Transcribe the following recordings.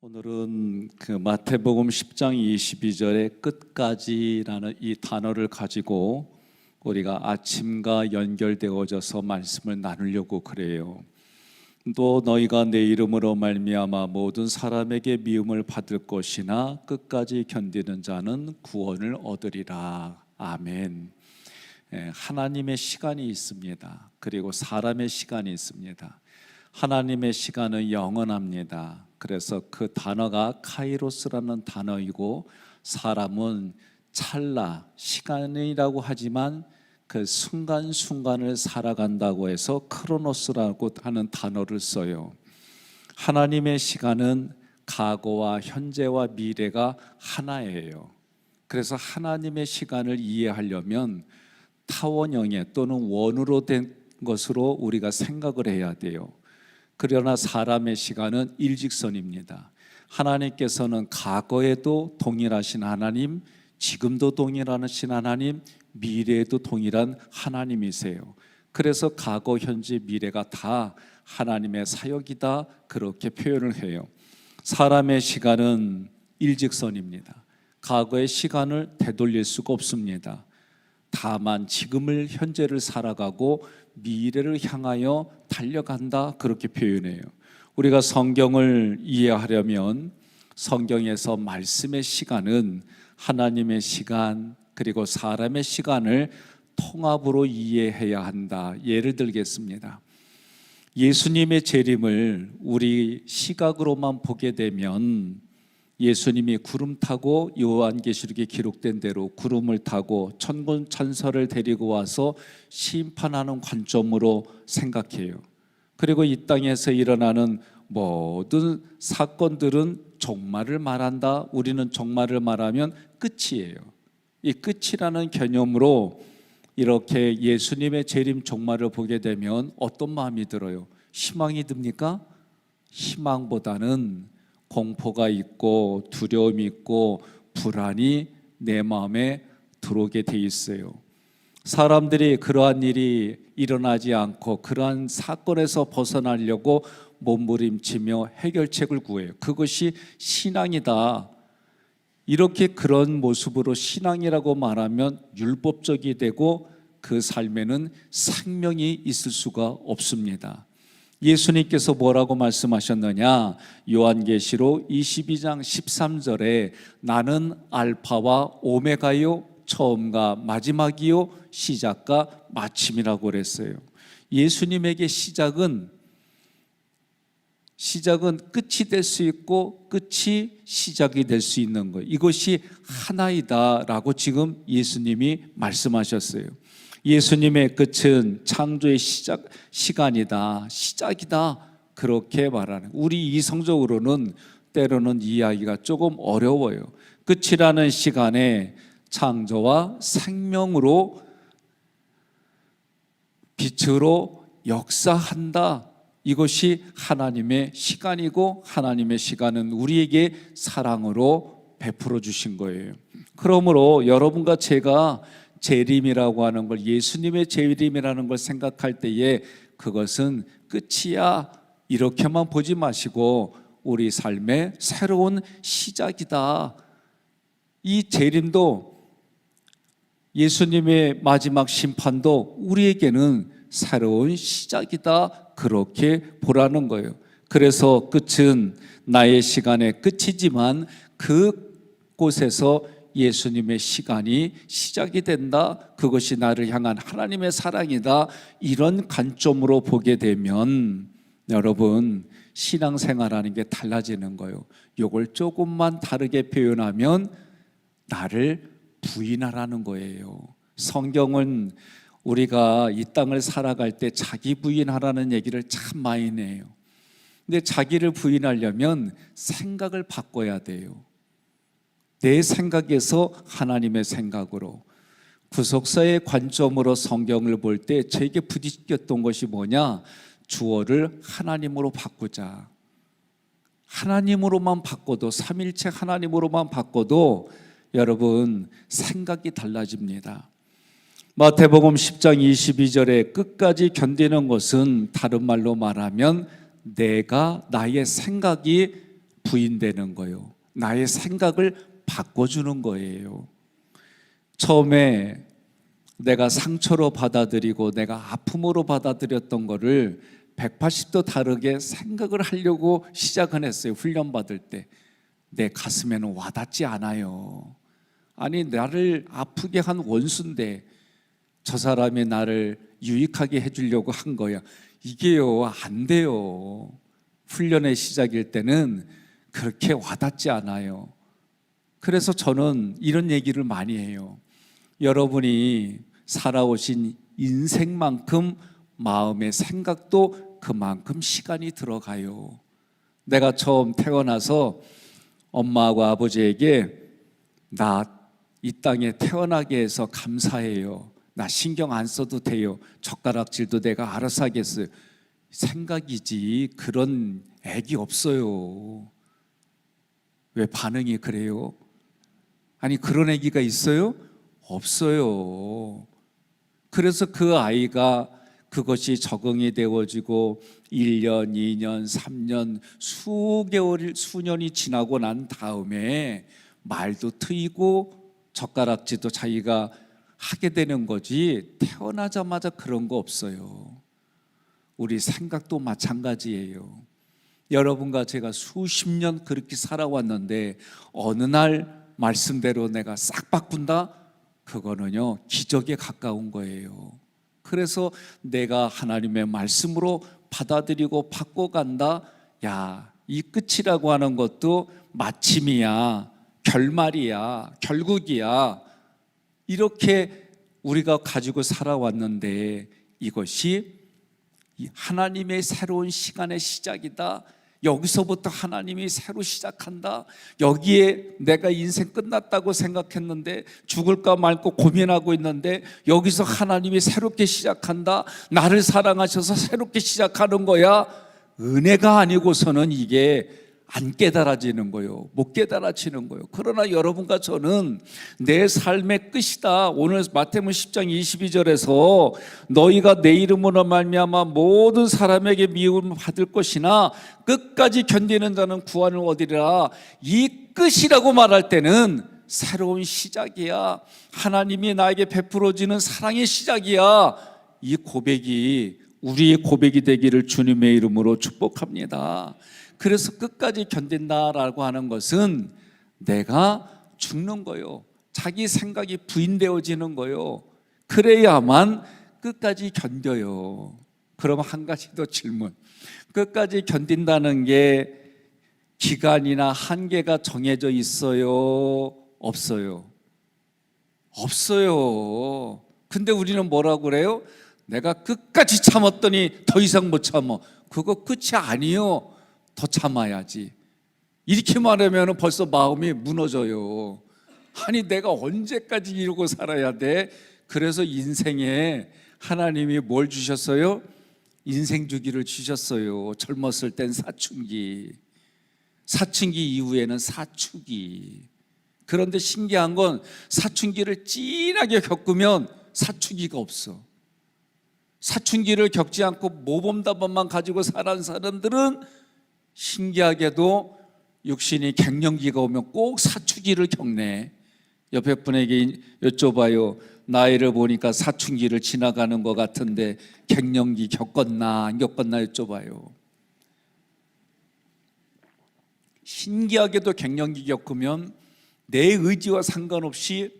오늘은 그 마태복음 10장 22절의 끝까지라는 이 단어를 가지고 우리가 아침과 연결되어져서 말씀을 나누려고 그래요. 또 너희가 내 이름으로 말미암아 모든 사람에게 미움을 받을 것이나 끝까지 견디는 자는 구원을 얻으리라. 아멘. 하나님의 시간이 있습니다. 그리고 사람의 시간이 있습니다. 하나님의 시간은 영원합니다. 그래서 그 단어가 카이로스라는 단어이고, 사람은 찰나, 시간이라고 하지만 그 순간순간을 살아간다고 해서 크로노스라고 하는 단어를 써요. 하나님의 시간은 과거와 현재와 미래가 하나예요. 그래서 하나님의 시간을 이해하려면 타원형의 또는 원으로 된 것으로 우리가 생각을 해야 돼요. 그러나 사람의 시간은 일직선입니다. 하나님께서는 과거에도 동일하신 하나님, 지금도 동일하신 하나님, 미래에도 동일한 하나님이세요. 그래서 과거, 현재, 미래가 다 하나님의 사역이다, 그렇게 표현을 해요. 사람의 시간은 일직선입니다. 과거의 시간을 되돌릴 수가 없습니다. 다만 지금을, 현재를 살아가고 미래를 향하여 달려간다, 그렇게 표현해요. 우리가 성경을 이해하려면 성경에서 말씀의 시간은 하나님의 시간 그리고 사람의 시간을 통합으로 이해해야 한다. 예를 들겠습니다. 예수님의 재림을 우리 시각으로만 보게 되면 예수님이 구름 타고, 요한계시록에 기록된 대로 구름을 타고 천군 천사를 데리고 와서 심판하는 관점으로 생각해요. 그리고 이 땅에서 일어나는 모든 사건들은 종말을 말한다. 우리는 종말을 말하면 끝이에요. 이 끝이라는 개념으로 이렇게 예수님의 재림 종말을 보게 되면 어떤 마음이 들어요? 희망이 듭니까? 희망보다는 공포가 있고 두려움이 있고 불안이 내 마음에 들어오게 돼 있어요. 사람들이 그러한 일이 일어나지 않고 그러한 사건에서 벗어나려고 몸부림치며 해결책을 구해요. 그것이 신앙이다. 이렇게 그런 모습으로 신앙이라고 말하면 율법적이 되고 그 삶에는 생명이 있을 수가 없습니다. 예수님께서 뭐라고 말씀하셨느냐? 요한계시록 22장 13절에 나는 알파와 오메가요, 처음과 마지막이요, 시작과 마침이라고 그랬어요. 예수님에게 시작은 끝이 될 수 있고 끝이 시작이 될 수 있는 거예요. 이것이 하나이다라고 지금 예수님이 말씀하셨어요. 예수님의 끝은 창조의 시간이다, 시작이다, 그렇게 말하는. 우리 이성적으로는 때로는 이해하기가 조금 어려워요. 끝이라는 시간에 창조와 생명으로, 빛으로 역사한다. 이것이 하나님의 시간이고, 하나님의 시간은 우리에게 사랑으로 베풀어 주신 거예요. 그러므로 여러분과 제가 재림이라고 하는 걸, 예수님의 재림이라는 걸 생각할 때에 그것은 끝이야, 이렇게만 보지 마시고 우리 삶의 새로운 시작이다. 이 재림도, 예수님의 마지막 심판도 우리에게는 새로운 시작이다, 그렇게 보라는 거예요. 그래서 끝은 나의 시간의 끝이지만 그곳에서 예수님의 시간이 시작이 된다. 그것이 나를 향한 하나님의 사랑이다. 이런 관점으로 보게 되면 여러분, 신앙생활하는 게 달라지는 거예요. 이걸 조금만 다르게 표현하면 나를 부인하라는 거예요. 성경은 우리가 이 땅을 살아갈 때 자기 부인하라는 얘기를 참 많이 해요. 근데 자기를 부인하려면 생각을 바꿔야 돼요. 내 생각에서 하나님의 생각으로, 구속사의 관점으로 성경을 볼 때 제게 부딪혔던 것이 뭐냐? 주어를 하나님으로 바꾸자. 하나님으로만 바꿔도, 삼일체 하나님으로만 바꿔도 여러분 생각이 달라집니다. 마태복음 10장 22절에 끝까지 견디는 것은 다른 말로 말하면 내가, 나의 생각이 부인되는 거예요. 나의 생각을 바꿔주는 거예요. 처음에 내가 상처로 받아들이고 내가 아픔으로 받아들였던 거를 180도 다르게 생각을 하려고 시작은 했어요. 훈련받을 때 내 가슴에는 와닿지 않아요. 아니, 나를 아프게 한 원수인데 저 사람이 나를 유익하게 해주려고 한 거야. 이게요, 안 돼요. 훈련의 시작일 때는 그렇게 와닿지 않아요. 그래서 저는 이런 얘기를 많이 해요. 여러분이 살아오신 인생만큼 마음의 생각도 그만큼 시간이 들어가요. 내가 처음 태어나서 엄마하고 아버지에게 나 이 땅에 태어나게 해서 감사해요. 나 신경 안 써도 돼요. 젓가락질도 내가 알아서 하겠어요. 생각이지 그런 애기 없어요. 왜 반응이 그래요? 아니, 그런 애기가 있어요? 없어요. 그래서 그 아이가 그것이 적응이 되어지고 1년, 2년, 3년, 수개월, 수년이 지나고 난 다음에 말도 트이고 젓가락질도 자기가 하게 되는 거지, 태어나자마자 그런 거 없어요. 우리 생각도 마찬가지예요. 여러분과 제가 수십 년 그렇게 살아왔는데 어느 날 말씀대로 내가 싹 바꾼다? 그거는요, 기적에 가까운 거예요. 그래서 내가 하나님의 말씀으로 받아들이고 바꿔간다. 야, 이 끝이라고 하는 것도 마침이야, 결말이야, 결국이야. 이렇게 우리가 가지고 살아왔는데 이것이 하나님의 새로운 시간의 시작이다. 여기서부터 하나님이 새로 시작한다. 여기에 내가 인생 끝났다고 생각했는데 죽을까 말까 고민하고 있는데 여기서 하나님이 새롭게 시작한다. 나를 사랑하셔서 새롭게 시작하는 거야. 은혜가 아니고서는 이게 안 깨달아지는 거예요. 못 깨달아지는 거예요. 그러나 여러분과 저는 내 삶의 끝이다. 오늘 마태복음 10장 22절에서 너희가 내 이름으로 말미암아 모든 사람에게 미움을 받을 것이나 끝까지 견디는 자는 구원을 얻으리라. 이 끝이라고 말할 때는 새로운 시작이야. 하나님이 나에게 베풀어지는 사랑의 시작이야. 이 고백이 우리의 고백이 되기를 주님의 이름으로 축복합니다. 그래서 끝까지 견딘다라고 하는 것은 내가 죽는 거요. 자기 생각이 부인되어지는 거요. 그래야만 끝까지 견뎌요. 그럼 한 가지 더 질문. 끝까지 견딘다는 게 기간이나 한계가 정해져 있어요? 없어요? 없어요. 근데 우리는 뭐라고 그래요? 내가 끝까지 참았더니 더 이상 못 참아. 그거 끝이 아니요. 더 참아야지. 이렇게 말하면 벌써 마음이 무너져요. 아니, 내가 언제까지 이러고 살아야 돼? 그래서 인생에 하나님이 뭘 주셨어요? 인생 주기를 주셨어요. 젊었을 땐 사춘기, 사춘기 이후에는 사축이. 그런데 신기한 건 사춘기를 진하게 겪으면 사춘기가 없어. 사춘기를 겪지 않고 모범답안만 가지고 살아온 사람들은 신기하게도 육신이 갱년기가 오면 꼭 사춘기를 겪네. 옆에 분에게 여쭤봐요. 나이를 보니까 사춘기를 지나가는 것 같은데 갱년기 겪었나 안 겪었나 여쭤봐요. 신기하게도 갱년기 겪으면 내 의지와 상관없이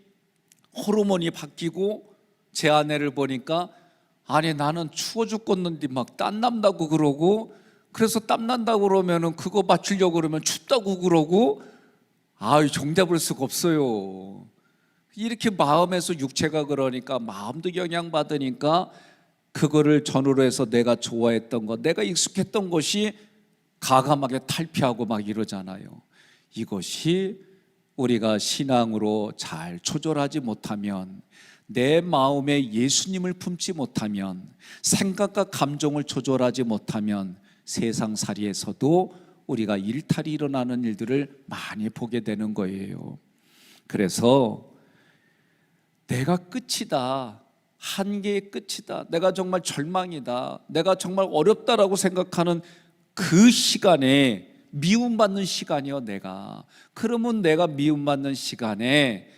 호르몬이 바뀌고 제 아내를 보니까 아니 나는 추워 죽겠는데 막 땀난다고 그러고 그래서 땀난다고 그러면은 그거 맞추려고 그러면 춥다고 그러고 종잡을 수가 없어요. 이렇게 마음에서 육체가 그러니까 마음도 영향받으니까 그거를 전후로 해서 내가 좋아했던 것, 내가 익숙했던 것이 가감하게 탈피하고 막 이러잖아요. 이것이 우리가 신앙으로 잘 조절하지 못하면, 내 마음에 예수님을 품지 못하면, 생각과 감정을 조절하지 못하면 세상살이에서도 우리가 일탈이 일어나는 일들을 많이 보게 되는 거예요. 그래서 내가 끝이다, 한계의 끝이다, 내가 정말 절망이다, 내가 정말 어렵다라고 생각하는 그 시간에 미움받는 시간이요, 내가. 그러면 내가 미움받는 시간에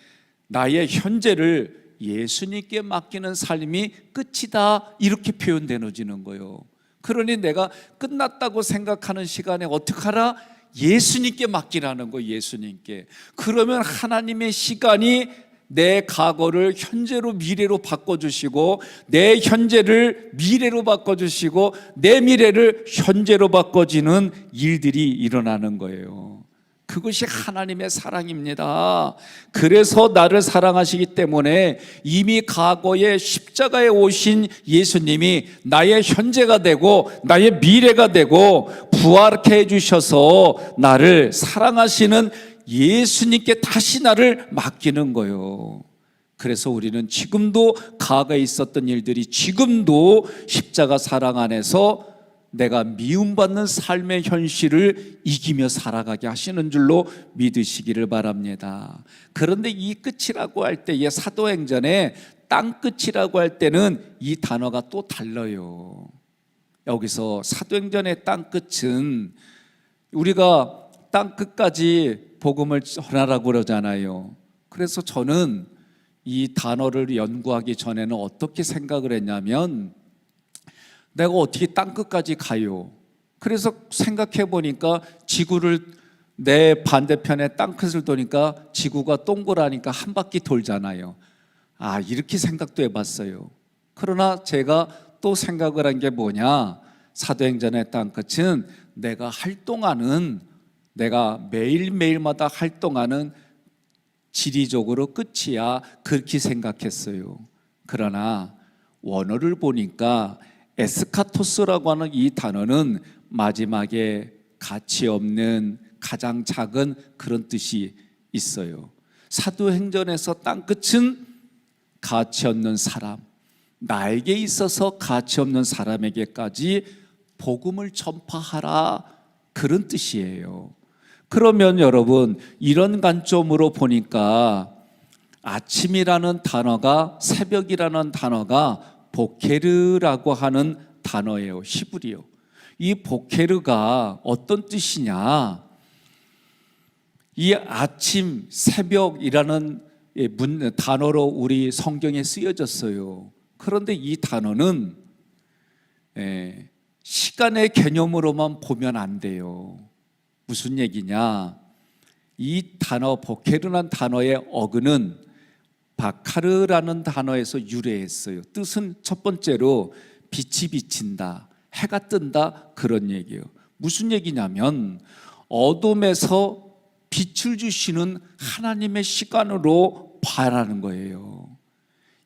나의 현재를 예수님께 맡기는 삶이 끝이다, 이렇게 표현되어지는 거예요. 그러니 내가 끝났다고 생각하는 시간에 어떻게 하라? 예수님께 맡기라는 거예요. 예수님께. 그러면 하나님의 시간이 내 과거를 현재로 미래로 바꿔주시고, 내 현재를 미래로 바꿔주시고, 내 미래를 현재로 바꿔지는 일들이 일어나는 거예요. 그것이 하나님의 사랑입니다. 그래서 나를 사랑하시기 때문에 이미 과거에 십자가에 오신 예수님이 나의 현재가 되고 나의 미래가 되고 부활케 해주셔서 나를 사랑하시는 예수님께 다시 나를 맡기는 거예요. 그래서 우리는 지금도 과거에 있었던 일들이 지금도 십자가 사랑 안에서 내가 미움받는 삶의 현실을 이기며 살아가게 하시는 줄로 믿으시기를 바랍니다. 그런데 이 끝이라고 할 때, 이 사도행전에 땅 끝이라고 할 때는 이 단어가 또 달라요. 여기서 사도행전의 땅 끝은 우리가 땅 끝까지 복음을 전하라고 그러잖아요. 그래서 저는 이 단어를 연구하기 전에는 어떻게 생각을 했냐면, 내가 어떻게 땅 끝까지 가요? 그래서 생각해 보니까 지구를 내 반대편에 땅 끝을 도니까 지구가 동그라니까 한 바퀴 돌잖아요. 이렇게 생각도 해봤어요. 그러나 제가 또 생각을 한 게 뭐냐, 사도행전의 땅 끝은 내가 활동하는, 내가 매일매일마다 활동하는 지리적으로 끝이야, 그렇게 생각했어요. 그러나 원어를 보니까 에스카토스라고 하는 이 단어는 마지막에 가치 없는 가장 작은 그런 뜻이 있어요. 사도행전에서 땅 끝은 가치 없는 사람, 나에게 있어서 가치 없는 사람에게까지 복음을 전파하라, 그런 뜻이에요. 그러면 여러분, 이런 관점으로 보니까 아침이라는 단어가, 새벽이라는 단어가 보케르라고 하는 단어예요. 히브리어. 이 보케르가 어떤 뜻이냐, 이 아침, 새벽이라는 단어로 우리 성경에 쓰여졌어요. 그런데 이 단어는 시간의 개념으로만 보면 안 돼요. 무슨 얘기냐, 이 단어 보케르라는 단어의 어근은 바카르라는 단어에서 유래했어요. 뜻은 첫 번째로 빛이 비친다, 해가 뜬다, 그런 얘기예요. 무슨 얘기냐면 어둠에서 빛을 주시는 하나님의 시간으로 봐라는 거예요.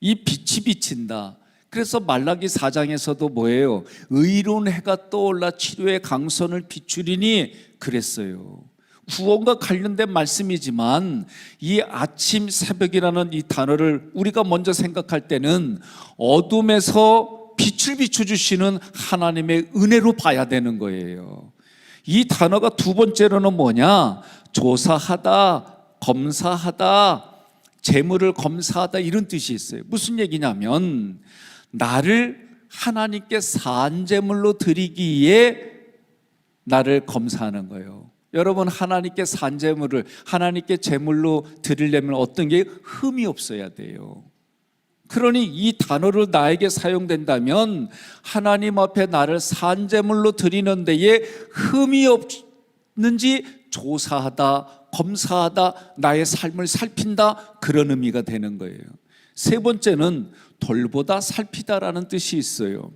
이 빛이 비친다. 그래서 말라기 4장에서도 뭐예요? 의로운 해가 떠올라 치료의 강선을 비추리니 그랬어요. 구원과 관련된 말씀이지만 이 아침, 새벽이라는 이 단어를 우리가 먼저 생각할 때는 어둠에서 빛을 비춰주시는 하나님의 은혜로 봐야 되는 거예요. 이 단어가 두 번째로는 뭐냐, 조사하다, 검사하다, 재물을 검사하다, 이런 뜻이 있어요. 무슨 얘기냐면 나를 하나님께 산재물로 드리기에 나를 검사하는 거예요. 여러분, 하나님께 산재물을, 하나님께 제물로 드리려면 어떤 게 흠이 없어야 돼요. 그러니 이 단어를 나에게 사용된다면 하나님 앞에 나를 산재물로 드리는 데에 흠이 없는지 조사하다, 검사하다, 나의 삶을 살핀다, 그런 의미가 되는 거예요. 세 번째는 돌보다 살피다라는 뜻이 있어요.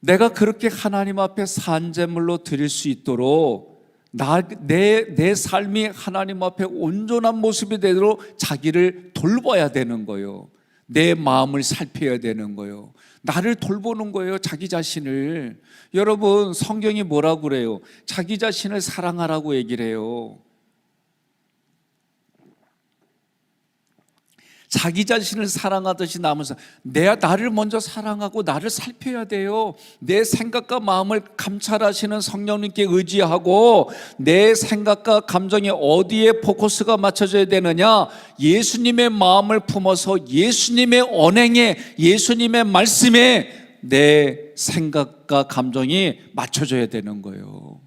내가 그렇게 하나님 앞에 산재물로 드릴 수 있도록 내 삶이 하나님 앞에 온전한 모습이 되도록 자기를 돌봐야 되는 거예요. 내 마음을 살펴야 되는 거예요. 나를 돌보는 거예요, 자기 자신을. 여러분, 성경이 뭐라고 그래요? 자기 자신을 사랑하라고 얘기를 해요. 자기 자신을 사랑하듯이 남으면서 나를 먼저 사랑하고 나를 살펴야 돼요. 내 생각과 마음을 감찰하시는 성령님께 의지하고 내 생각과 감정이 어디에 포커스가 맞춰져야 되느냐, 예수님의 마음을 품어서 예수님의 언행에, 예수님의 말씀에 내 생각과 감정이 맞춰져야 되는 거예요.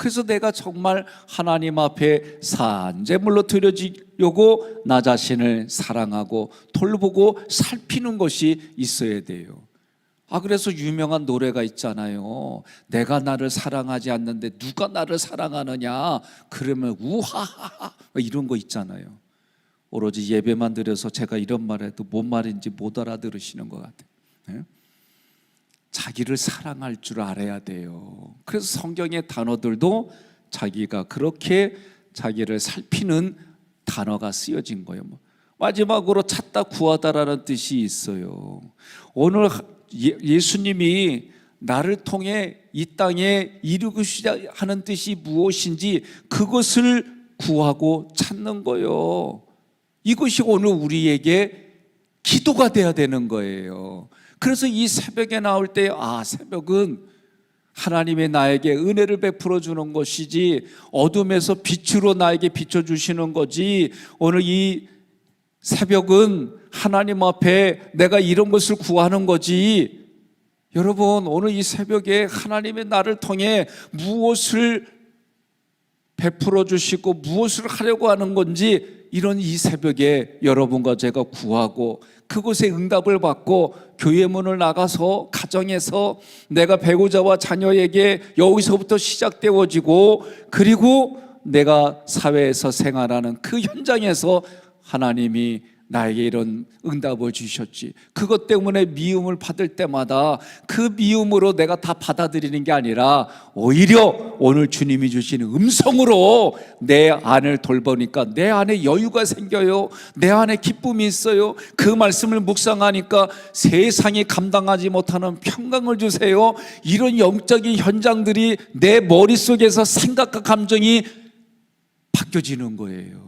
그래서 내가 정말 하나님 앞에 산제물로 드려지려고 나 자신을 사랑하고 돌보고 살피는 것이 있어야 돼요. 그래서 유명한 노래가 있잖아요. 내가 나를 사랑하지 않는데 누가 나를 사랑하느냐, 그러면 우하하하 이런 거 있잖아요. 오로지 예배만 드려서 제가 이런 말해도 뭔 말인지 못 알아들으시는 것 같아요. 네? 자기를 사랑할 줄 알아야 돼요. 그래서 성경의 단어들도 자기가 그렇게 자기를 살피는 단어가 쓰여진 거예요. 마지막으로 찾다 구하다라는 뜻이 있어요. 오늘 예수님이 나를 통해 이 땅에 이루고자 하는 뜻이 무엇인지 그것을 구하고 찾는 거예요. 이것이 오늘 우리에게 기도가 돼야 되는 거예요. 그래서 이 새벽에 나올 때 새벽은 하나님의 나에게 은혜를 베풀어 주는 것이지 어둠에서 빛으로 나에게 비춰주시는 거지, 오늘 이 새벽은 하나님 앞에 내가 이런 것을 구하는 거지. 여러분, 오늘 이 새벽에 하나님의 나를 통해 무엇을 베풀어 주시고 무엇을 하려고 하는 건지, 이런 이 새벽에 여러분과 제가 구하고 그곳에 응답을 받고 교회 문을 나가서 가정에서 내가 배우자와 자녀에게 여기서부터 시작되어지고, 그리고 내가 사회에서 생활하는 그 현장에서 하나님이 나에게 이런 응답을 주셨지, 그것 때문에 미움을 받을 때마다 그 미움으로 내가 다 받아들이는 게 아니라 오히려 오늘 주님이 주시는 음성으로 내 안을 돌보니까 내 안에 여유가 생겨요. 내 안에 기쁨이 있어요. 그 말씀을 묵상하니까 세상이 감당하지 못하는 평강을 주세요. 이런 영적인 현장들이 내 머릿속에서 생각과 감정이 바뀌어지는 거예요.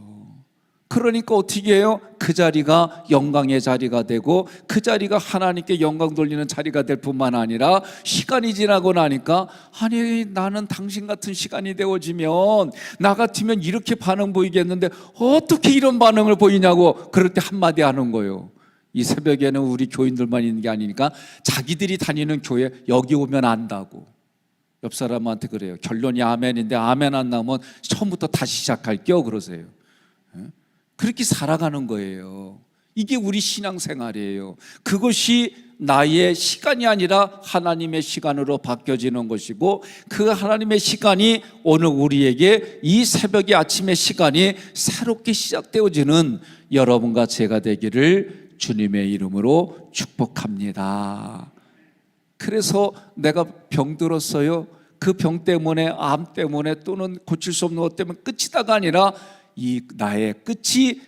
그러니까 어떻게 해요? 그 자리가 영광의 자리가 되고 그 자리가 하나님께 영광 돌리는 자리가 될 뿐만 아니라, 시간이 지나고 나니까 아니 나는 당신 같은 시간이 되어지면 나 같으면 이렇게 반응 보이겠는데 어떻게 이런 반응을 보이냐고, 그럴 때 한마디 하는 거예요. 이 새벽에는 우리 교인들만 있는 게 아니니까 자기들이 다니는 교회 여기 오면 안다고. 옆 사람한테 그래요. 결론이 아멘인데 아멘 안 나오면 처음부터 다시 시작할게요 그러세요. 그렇게 살아가는 거예요. 이게 우리 신앙생활이에요. 그것이 나의 시간이 아니라 하나님의 시간으로 바뀌어지는 것이고, 그 하나님의 시간이 오늘 우리에게 이 새벽의 아침의 시간이 새롭게 시작되어지는 여러분과 제가 되기를 주님의 이름으로 축복합니다. 그래서 내가 병들었어요. 그 병 때문에, 암 때문에, 또는 고칠 수 없는 것 때문에 끝이다가 아니라 이 나의 끝이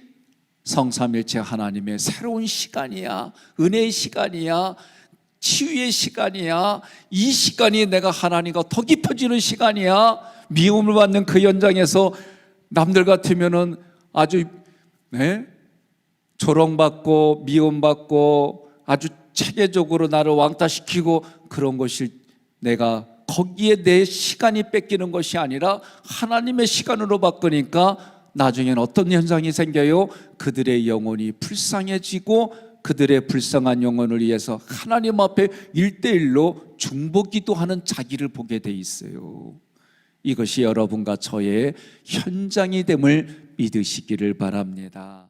성삼일체 하나님의 새로운 시간이야. 은혜의 시간이야. 치유의 시간이야. 이 시간이 내가 하나님과 더 깊어지는 시간이야. 미움을 받는 그 현장에서 남들 같으면은 아주 조롱받고 미움받고 아주 체계적으로 나를 왕따시키고, 그런 것이 내가 거기에 내 시간이 뺏기는 것이 아니라 하나님의 시간으로 바꾸니까 나중엔 어떤 현상이 생겨요? 그들의 영혼이 불쌍해지고 그들의 불쌍한 영혼을 위해서 하나님 앞에 1:1로 중보기도하는 자기를 보게 돼 있어요. 이것이 여러분과 저의 현장이 됨을 믿으시기를 바랍니다.